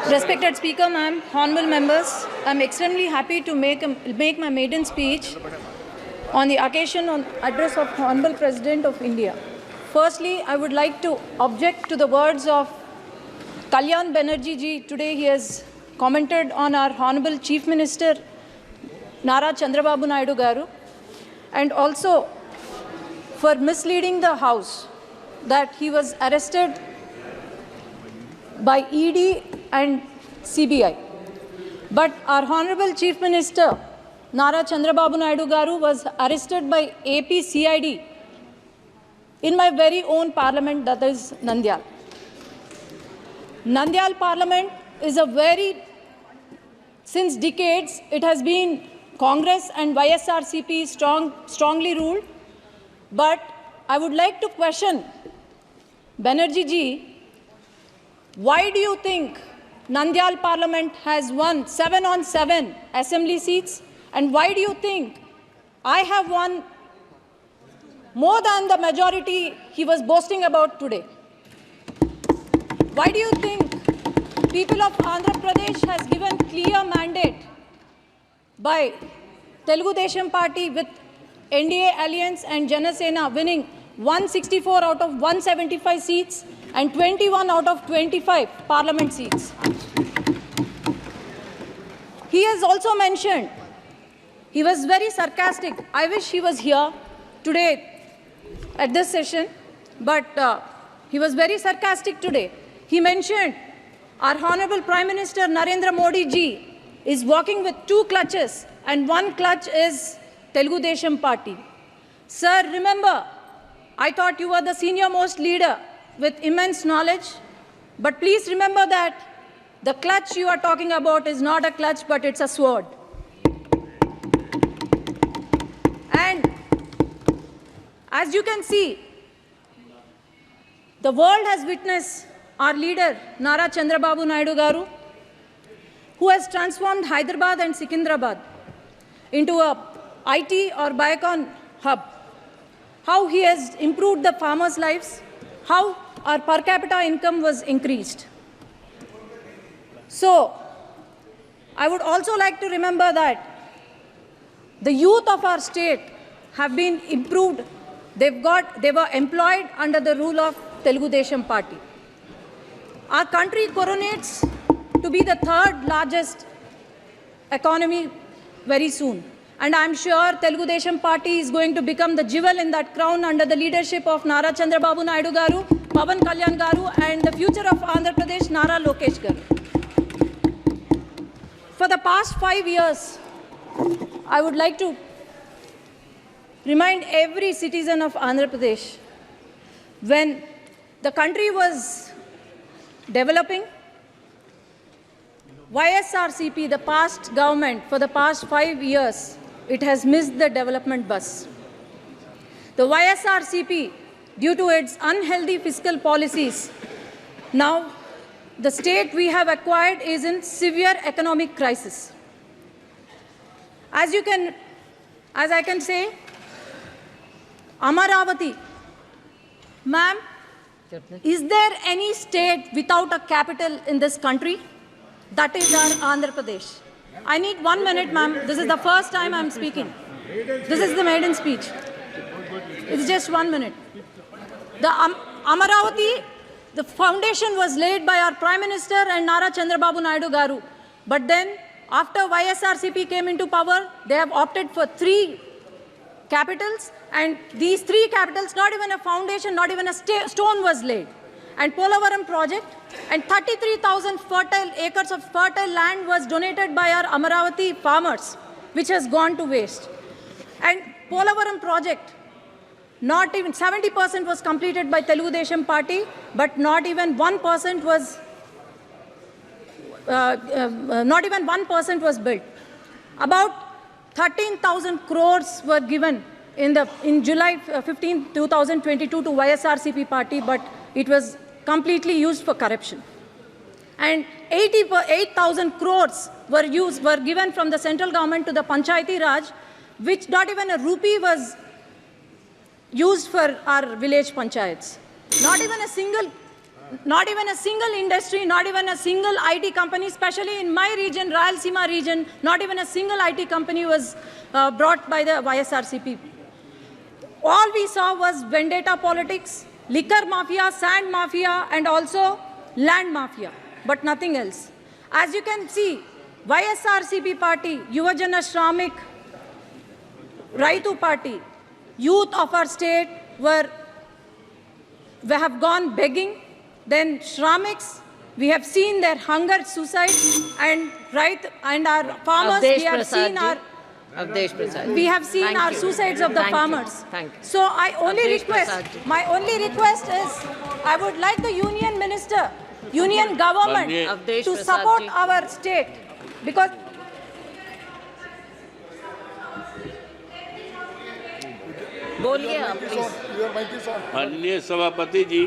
Respected Speaker, ma'am, honorable members, I'm extremely happy to make my maiden speech on the occasion on address of Honorable President of India. Firstly, I would like to object to the words of Kalyan Banerjee ji. Today he has commented on our Honorable Chief Minister Nara Chandrababu Naidu Garu, and also for misleading the House that he was arrested by ED and CBI. But our Honorable Chief Minister Nara Chandrababu Naidu Garu was arrested by AP CID in my very own parliament, that is Nandyal. Nandyal parliament is since decades, it has been Congress and YSRCP strongly ruled. But I would like to question Banerjee ji, why do you think Nandyal Parliament has won 7 on 7 assembly seats? And why do you think I have won more than the majority he was boasting about today? Why do you think people of Andhra Pradesh has given clear mandate by Telugu Desam Party with NDA Alliance and Janasena winning 164 out of 175 seats and 21 out of 25 parliament seats? He has also mentioned, he was very sarcastic. I wish he was here today at this session, but he was very sarcastic today. He mentioned our Honorable Prime Minister Narendra Modi ji is walking with 2 clutches, and 1 clutch is Telugu Desam Party. Sir, remember, I thought you were the senior most leader with immense knowledge, but please remember that the clutch you are talking about is not a clutch, but it's a sword. And as you can see, the world has witnessed our leader Nara Chandrababu Naidu Garu, who has transformed Hyderabad and Secunderabad into a IT or Biocon hub. How he has improved the farmers' lives, how our per capita income was increased. So, I would also like to remember that the youth of our state have been improved. They were employed under the rule of Telugu Desam Party. Our country coronates to be the 3rd largest economy very soon. And I'm sure Telugu Desam Party is going to become the jewel in that crown under the leadership of Nara Chandrababu Naidu Garu, Pawan Kalyan Garu, and the future of Andhra Pradesh, Nara Lokesh Garu. For the past 5 years, I would like to remind every citizen of Andhra Pradesh, when the country was developing, YSRCP, the past government, for the past 5 years, it has missed the development bus. The YSRCP, due to its unhealthy fiscal policies, now the state we have acquired is in severe economic crisis. As I can say, Amaravati, ma'am, is there any state without a capital in this country? That is our Andhra Pradesh. I need 1 minute, ma'am. This is the first time I'm speaking. This is the maiden speech. It's just 1 minute. The Amaravati, the foundation was laid by our Prime Minister and Nara Chandrababu Naidu Garu. But then, after YSRCP came into power, they have opted for 3 capitals, and these 3 capitals, not even a foundation, not even a stone was laid. And Polavaram project, and 33,000 acres of fertile land was donated by our Amaravati farmers, which has gone to waste. And Polavaram project, not even 70% was completed by Telugu Desam Party, but not even 1% was built. About 13,000 crores were given in July 15, 2022 to YSRCP party, but it was completely used for corruption. And 8,000 crores were given from the central government to the Panchayati Raj, which not even a rupee was used for our village panchayats. Not even a single not even a single industry, not even a single IT company, especially in my region, Rayalaseema region, not even a single IT company was brought by the YSRCP. All we saw was vendetta politics, liquor mafia, sand mafia, and also land mafia, but nothing else. As you can see, YSRCP party, Yuvajana Shramik, Raitu party, youth of our state we have gone begging. Then Shramiks, we have seen their hunger, suicide, and our farmers, we have seen our suicides of the farmers. Thank you. So I only request, my only request is, I would like the union minister, union government to support our state, because बोलिए आप please. माननीय सभापति जी,